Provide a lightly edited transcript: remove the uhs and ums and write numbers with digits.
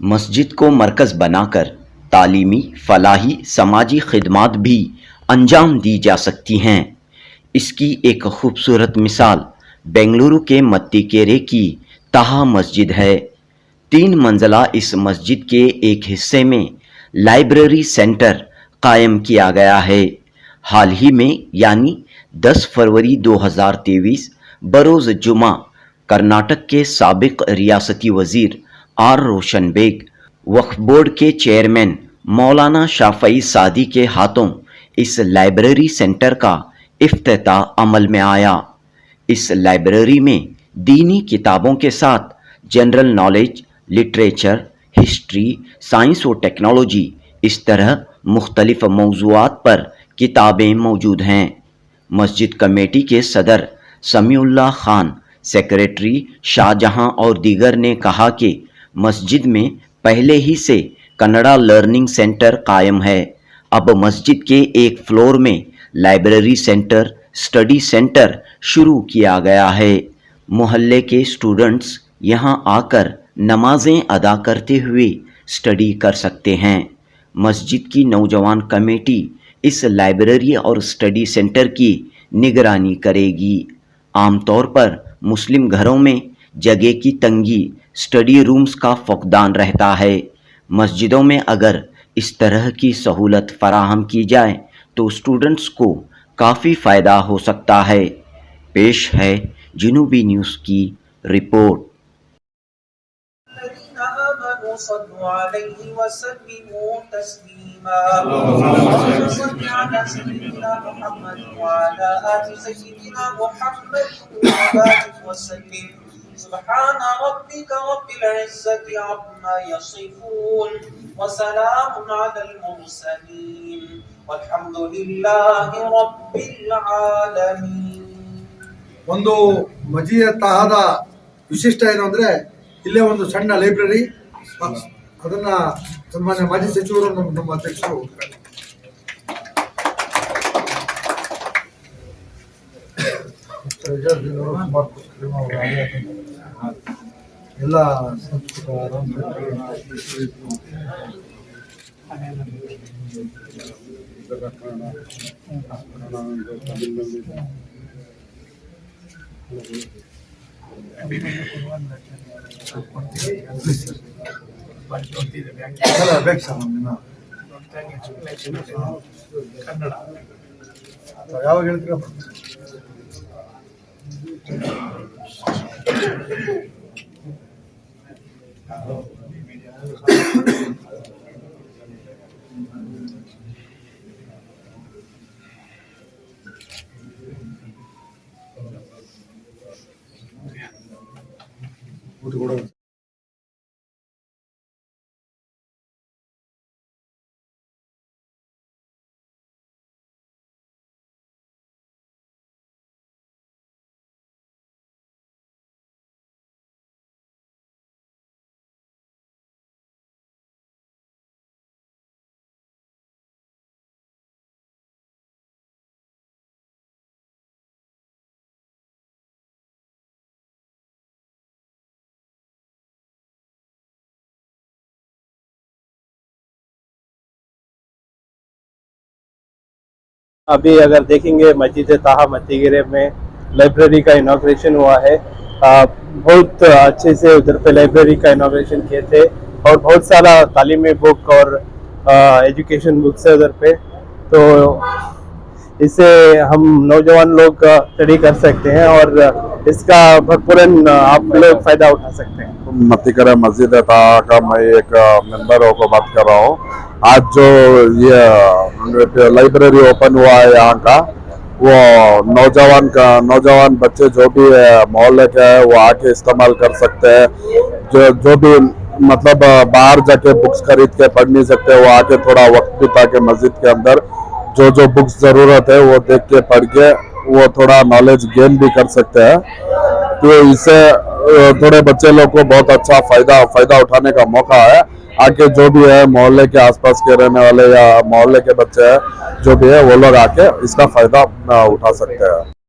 मस्जिद को मरकज़ बनाकर तालीमी, फलाही, समाजी खिदमात भी अंजाम दी जा सकती हैं। इसकी एक खूबसूरत मिसाल बेंगलुरु के मत्तीकेरे की ताहा मस्जिद है। 3 मंजिला इस मस्जिद के एक हिस्से में लाइब्रेरी सेंटर कायम किया गया है। हाल ही में यानी 10 फरवरी 2023 बरोज़ जुमा कर्नाटक के साबिक रियासती वज़ीर आर रोशन बेग, वक्फ बोर्ड के चेयरमैन मौलाना शाफई सादी के हाथों इस लाइब्रेरी सेंटर का इफ्तिताह अमल में आया। इस लाइब्रेरी में दीनी किताबों के साथ general knowledge, literature, history, science और टेक्नोलॉजी, इस तरह मुख्तलिफ मौज़ूआत पर किताबें मौजूद हैं। मस्जिद कमेटी के सदर समीउल्लाह खान, सेक्रेटरी शाहजहां और दीगर ने कहा कि मस्जिद में पहले ही से कन्नड़ा लर्निंग सेंटर कायम है। अब मस्जिद के एक फ्लोर में लाइब्रेरी सेंटर, स्टडी सेंटर शुरू किया गया है। मोहल्ले के स्टूडेंट्स यहां आकर नमाजें अदा करते हुए स्टडी कर सकते हैं। मस्जिद की नौजवान कमेटी इस लाइब्रेरी और स्टडी सेंटर की निगरानी करेगी। आमतौर पर मुस्लिम घरों में जगह की तंगी, स्टडी रूम्स का फक़दान रहता है। मस्जिदों में अगर इस तरह की सहूलत फराहम की जाए तो स्टूडेंट्स को काफ़ी फ़ायदा हो सकता है। पेश है जनूबी न्यूज़ की रिपोर्ट। صلوا عليه وسلموا تسليما اللهم صل على سيدنا محمد وعلى آل سيدنا محمد وبارك وسلم سبحان ربك رب العزة عما يصفون وسلام على المرسلين والحمد لله رب العالمين. ಒಂದು ಮಜಿಯ ತಹದ ವಿಶಿಷ್ಟ ಏನು ಅಂದರೆ ಇಲ್ಲೇ ಒಂದು ಸಣ್ಣ ಲೈಬ್ರರಿ, ಅದನ್ನ ಸನ್ಮಾನ್ಯ ಮಾಜಿ ಸಚಿವರು ನಮ್ಮ ಅಧ್ಯಕ್ಷರು ಎಲ್ಲ ಕನ್ನಡ ಯಾವಾಗ ಹೇಳ್ತೀರಪ್ಪ? ಕೂಡ अभी अगर देखेंगे मस्जिद ताहा मत्तीकेरे में लाइब्रेरी का इनॉग्रेशन हुआ है। बहुत अच्छे से उधर पे लाइब्रेरी का इनॉग्रेशन किए थे और बहुत सारा तालीमी बुक और एजुकेशन बुक्स है उधर पे, तो इससे हम नौजवान लोग स्टडी कर सकते हैं और इसका भरपूरन आप लोग फ़ायदा उठा सकते हैं। मत्तीकेरे मस्जिद ताहा का मैं एक मेंबर होकर बात कर रहा हूँ। आज जो ये लाइब्रेरी ओपन हुआ है यहाँ का, वो नौजवान बच्चे जो भी मोहल्ले के है वो आके इस्तेमाल कर सकते हैं। जो भी मतलब बाहर जाके बुक्स खरीद के पढ़ नहीं सकते, वो आके थोड़ा वक्त बिता के मस्जिद के अंदर जो बुक्स ज़रूरत है वो देख के पढ़ के वो थोड़ा नॉलेज गेन भी कर सकते हैं। तो इससे थोड़े बच्चे लोग को बहुत अच्छा फ़ायदा उठाने का मौका है। आके जो भी है मोहल्ले के आसपास के रहने वाले या मोहल्ले के बच्चे हैं जो भी है वो लोग आके इसका फ़ायदा उठा सकते हैं।